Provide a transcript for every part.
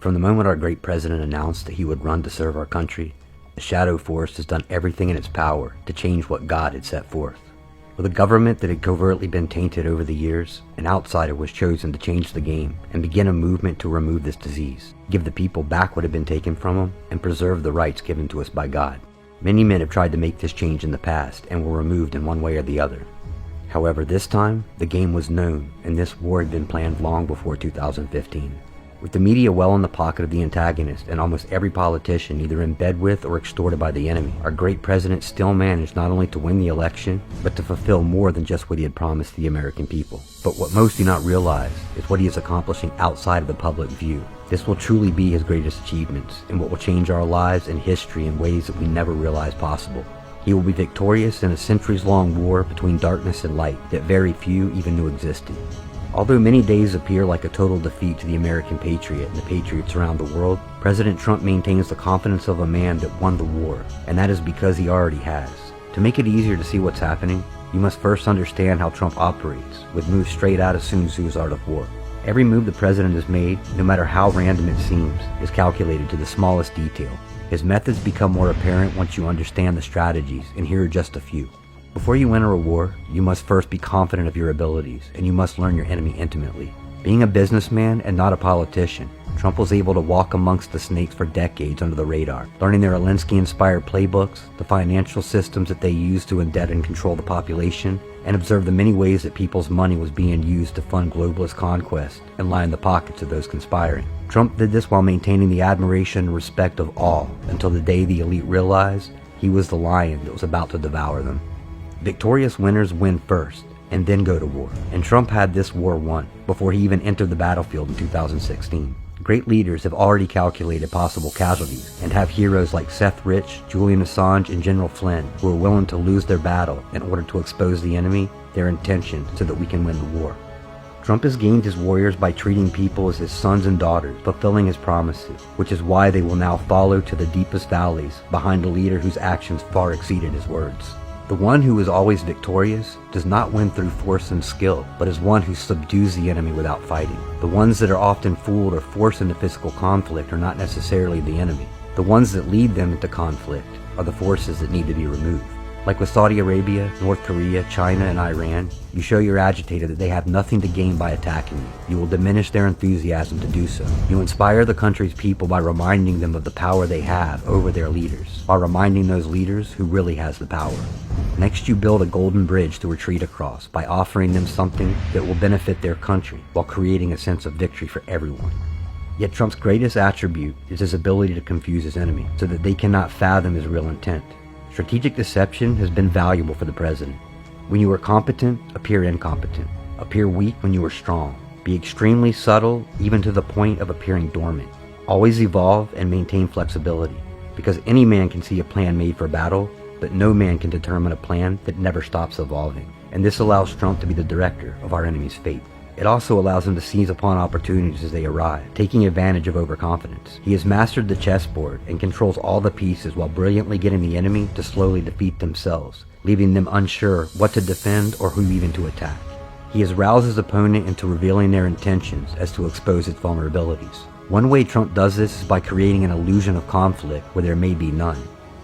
From the moment our great president announced that he would run to serve our country, the shadow force has done everything in its power to change what God had set forth. With a government that had covertly been tainted over the years, an outsider was chosen to change the game and begin a movement to remove this disease, give the people back what had been taken from them, and preserve the rights given to us by God. Many men have tried to make this change in the past and were removed in one way or the other. However, this time, the game was known, and this war had been planned long before 2015. With the media well in the pocket of the antagonist and almost every politician either in bed with or extorted by the enemy, our great president still managed not only to win the election, but to fulfill more than just what he had promised the American people. But what most do not realize is what he is accomplishing outside of the public view. This will truly be his greatest achievements, and what will change our lives and history in ways that we never realized possible. He will be victorious in a centuries-long war between darkness and light that very few even knew existed. Although many days appear like a total defeat to the American patriot and the patriots around the world, President Trump maintains the confidence of a man that won the war, and that is because he already has. To make it easier to see what's happening, you must first understand how Trump operates, with moves straight out of Sun Tzu's Art of War. Every move the president has made, no matter how random it seems, is calculated to the smallest detail. His methods become more apparent once you understand the strategies, and here are just a few. Before you enter a war, you must first be confident of your abilities, and you must learn your enemy intimately. Being a businessman and not a politician, Trump was able to walk amongst the snakes for decades under the radar, learning their Alinsky-inspired playbooks, the financial systems that they used to indebt and control the population, and observe the many ways that people's money was being used to fund globalist conquest and line the pockets of those conspiring. Trump did this while maintaining the admiration and respect of all until the day the elite realized he was the lion that was about to devour them. Victorious winners win first, and then go to war, and Trump had this war won before he even entered the battlefield in 2016. Great leaders have already calculated possible casualties, and have heroes like Seth Rich, Julian Assange, and General Flynn who are willing to lose their battle in order to expose the enemy, their intention, so that we can win the war. Trump has gained his warriors by treating people as his sons and daughters, fulfilling his promises, which is why they will now follow to the deepest valleys behind a leader whose actions far exceeded his words. The one who is always victorious does not win through force and skill, but is one who subdues the enemy without fighting. The ones that are often fooled or forced into physical conflict are not necessarily the enemy. The ones that lead them into conflict are the forces that need to be removed. Like with Saudi Arabia, North Korea, China, and Iran, you show your agitator that they have nothing to gain by attacking you. You will diminish their enthusiasm to do so. You inspire the country's people by reminding them of the power they have over their leaders, while reminding those leaders who really has the power. Next, you build a golden bridge to retreat across by offering them something that will benefit their country while creating a sense of victory for everyone. Yet Trump's greatest attribute is his ability to confuse his enemy so that they cannot fathom his real intent. Strategic deception has been valuable for the president. When you are competent, appear incompetent. Appear weak when you are strong. Be extremely subtle, even to the point of appearing dormant. Always evolve and maintain flexibility, because any man can see a plan made for battle, but no man can determine a plan that never stops evolving. And this allows Trump to be the director of our enemy's fate. It also allows him to seize upon opportunities as they arrive, taking advantage of overconfidence. He has mastered the chessboard and controls all the pieces while brilliantly getting the enemy to slowly defeat themselves, leaving them unsure what to defend or who even to attack. He has roused his opponent into revealing their intentions as to expose its vulnerabilities. One way Trump does this is by creating an illusion of conflict where there may be none.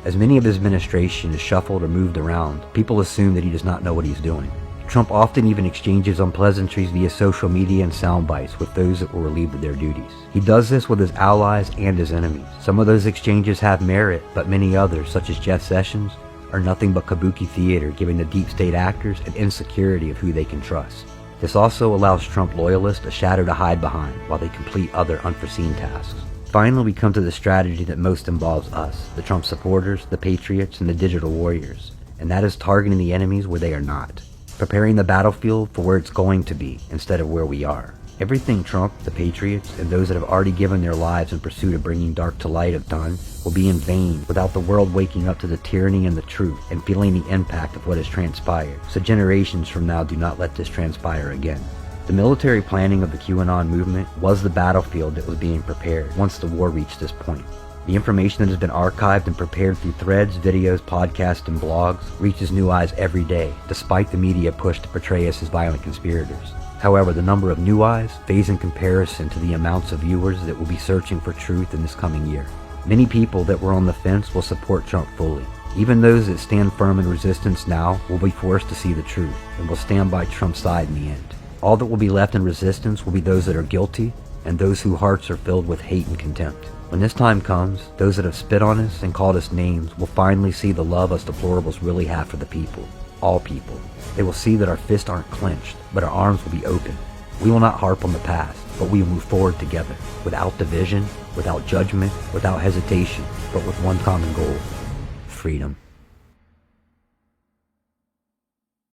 As many of his administration is shuffled or moved around, people assume that he does not know what he's doing. Trump often even exchanges unpleasantries via social media and sound bites with those that were relieved of their duties. He does this with his allies and his enemies. Some of those exchanges have merit, but many others, such as Jeff Sessions, are nothing but kabuki theater, giving the deep state actors an insecurity of who they can trust. This also allows Trump loyalists a shadow to hide behind while they complete other unforeseen tasks. Finally, we come to the strategy that most involves us, the Trump supporters, the patriots, and the digital warriors, and that is targeting the enemies where they are not. Preparing the battlefield for where it's going to be instead of where we are. Everything Trump, the patriots, and those that have already given their lives in pursuit of bringing dark to light have done will be in vain without the world waking up to the tyranny and the truth and feeling the impact of what has transpired, so generations from now do not let this transpire again. The military planning of the QAnon movement was the battlefield that was being prepared once the war reached this point. The information that has been archived and prepared through threads, videos, podcasts, and blogs reaches new eyes every day, despite the media push to portray us as violent conspirators. However, the number of new eyes fades in comparison to the amounts of viewers that will be searching for truth in this coming year. Many people that were on the fence will support Trump fully. Even those that stand firm in resistance now will be forced to see the truth and will stand by Trump's side in the end. All that will be left in resistance will be those that are guilty and those whose hearts are filled with hate and contempt. When this time comes, those that have spit on us and called us names will finally see the love us deplorables really have for the people. All people. They will see that our fists aren't clenched, but our arms will be open. We will not harp on the past, but we will move forward together, without division, without judgment, without hesitation, but with one common goal: freedom.